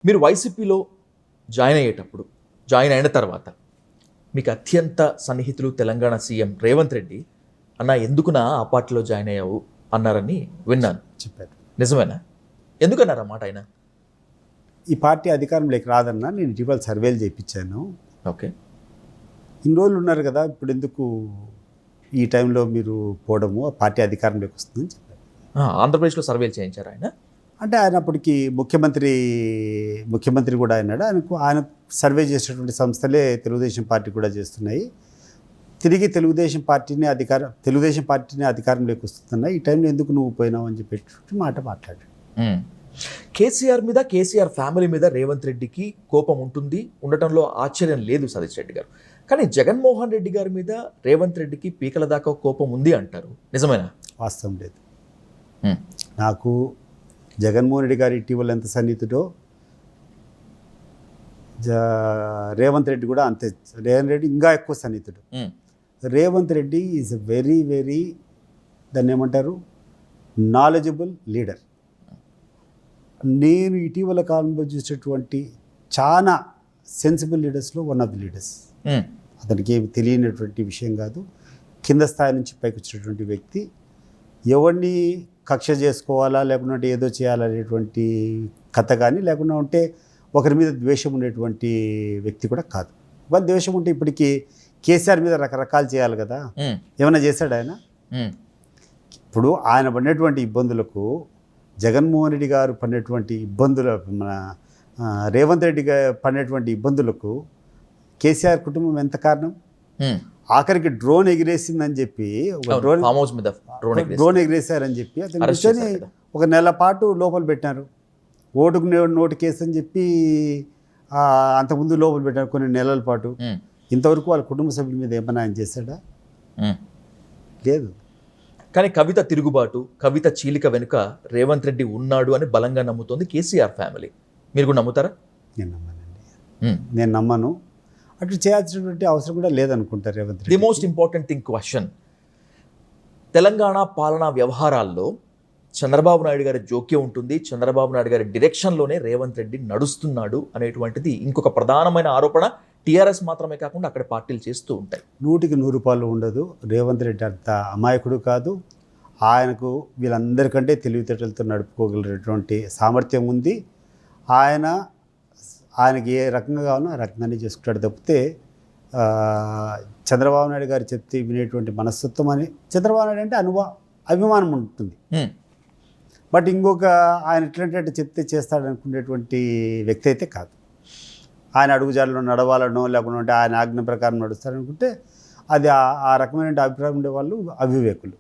మీరు వైసీపీలో జాయిన్ అయిన తర్వాత మీకు అత్యంత సన్నిహితులు తెలంగాణ సీఎం రేవంత్ రెడ్డి అన్న ఎందుకునా ఆ పార్టీలో జాయిన్ అయ్యావు అన్నారని విన్నాను. చెప్పారు. నిజమేనా? ఎందుకన్నారు ఆ మాట ఆయన? ఈ పార్టీ అధికారంలోకి రాదన్నా నేను ఇటీవల సర్వేలు చేయించాను. ఓకే, ఇన్ని రోజులు ఉన్నారు కదా, ఇప్పుడు ఎందుకు ఈ టైంలో మీరు పోవడము, ఆ పార్టీ అధికారంలోకి వస్తుందని చెప్పారు. ఆంధ్రప్రదేశ్లో సర్వేలు చేయించారు ఆయన? అంటే ఆయన అప్పటికి ముఖ్యమంత్రి కూడా అయినాడు. ఆయన సర్వే చేసేటువంటి సంస్థలే తెలుగుదేశం పార్టీ కూడా చేస్తున్నాయి. తిరిగి తెలుగుదేశం పార్టీని అధికారంలోకి వస్తున్నాయి. ఈ టైంలో ఎందుకు నువ్వు పోయినావు అని చెప్పి మాట్లాడాడు. కేసీఆర్ ఫ్యామిలీ మీద రేవంత్ రెడ్డికి కోపం ఉండటంలో ఆశ్చర్యం లేదు సతీష్ రెడ్డి గారు. కానీ జగన్మోహన్ రెడ్డి గారి మీద రేవంత్ రెడ్డికి పీకల దాకా కోపం ఉంది అంటారు, నిజమేనా? వాస్తవం లేదు. నాకు జగన్మోహన్ రెడ్డి గారు ఇటీవల ఎంత సన్నిహితుడో రేవంత్ రెడ్డి కూడా అంతే. రేవంత్ రెడ్డి ఇంకా ఎక్కువ సన్నిహితుడు. Revanth Reddy is a very very దాన్ని ఏమంటారు, నాలెడ్జబుల్ లీడర్. నేను ఇటీవల కాలంలో చూసేటువంటి చాలా సెన్సిబుల్ లీడర్స్లో వన్ ఆఫ్ ది లీడర్స్. అతనికి ఏమి తెలియనటువంటి విషయం కాదు. కింద స్థాయి నుంచి పైకి వచ్చినటువంటి వ్యక్తి. ఎవరిని కక్ష చేసుకోవాలా లేకుంటే ఏదో చేయాలనేటువంటి కథ కానీ లేకుండా ఉంటే ఒకరి మీద ద్వేషం ఉండేటువంటి వ్యక్తి కూడా కాదు. ఇవాళ ద్వేషం ఉంటే ఇప్పటికీ కేసీఆర్ మీద రకరకాలు చేయాలి కదా, ఏమైనా చేశాడు ఆయన? ఇప్పుడు ఆయన పడినటువంటి ఇబ్బందులకు, జగన్మోహన్ రెడ్డి గారు పడినటువంటి ఇబ్బందులు, మన రేవంత్ రెడ్డి గారు పడినటువంటి ఇబ్బందులకు కేసీఆర్ కుటుంబం ఎంత కారణం? ఆఖరికి డ్రోన్ ఎగిరేసిందని చెప్పి, డ్రోన్ ఎగిరేసారని చెప్పి అతను కూర్చొని ఒక నెల పాటు లోపల పెట్టినారు. ఓటుకు నోటు కేసు అని చెప్పి అంతకుముందు లోపల పెట్టారు కొన్ని నెలల పాటు. ఇంతవరకు వాళ్ళ కుటుంబ సభ్యుల మీద ఏమైనా ఆయన చేశాడా? లేదు. కానీ కవిత తిరుగుబాటు, కవిత చీలిక వెనుక రేవంత్ రెడ్డి ఉన్నాడు అని బలంగా నమ్ముతోంది కేసీఆర్ ఫ్యామిలీ. మీరు కూడా నమ్ముతారా? నేను నమ్మనండి. నేను నమ్మను. అట్లా చేయాల్సినటువంటి అవసరం కూడా లేదనుకుంటారు Revanth Reddy. The most important thing question, Telangana పాలనా వ్యవహారాల్లో చంద్రబాబు నాయుడు గారి జోక్యం ఉంటుంది, చంద్రబాబు నాయుడు గారి డిరెక్షన్లోనే రేవంత్ రెడ్డి నడుస్తున్నాడు అనేటువంటిది ఇంకొక ప్రధానమైన ఆరోపణ. టీఆర్ఎస్ మాత్రమే కాకుండా అక్కడ పార్టీలు చేస్తూ ఉంటాయి. 100కి 100 ఉండదు. రేవంత్ రెడ్డి అంత అమాయకుడు కాదు. ఆయనకు వీళ్ళందరికంటే తెలివితేటలతో నడుపుకోగలిగినటువంటి సామర్థ్యం ఉంది. ఆయనకి ఏ రకంగా కావాలో ఆ రకంగానే చేసుకుంటాడు తప్పితే చంద్రబాబు నాయుడు గారు చెప్తే వినేటువంటి మనస్తత్వం అని, చంద్రబాబు నాయుడు అంటే అభిమానం ఉంటుంది. బట్ ఇంకొక ఆయన ఎట్లాంటి చెప్తే చేస్తాడనుకునేటువంటి వ్యక్తి అయితే కాదు. ఆయన అడుగుజాడలో నడవాలనో లేకుంటే ఆయన ఆజ్ఞ ప్రకారం నడుస్తాడనుకుంటే అది ఆ రకమైన అభిప్రాయం ఉండేవాళ్ళు అవివేకులు.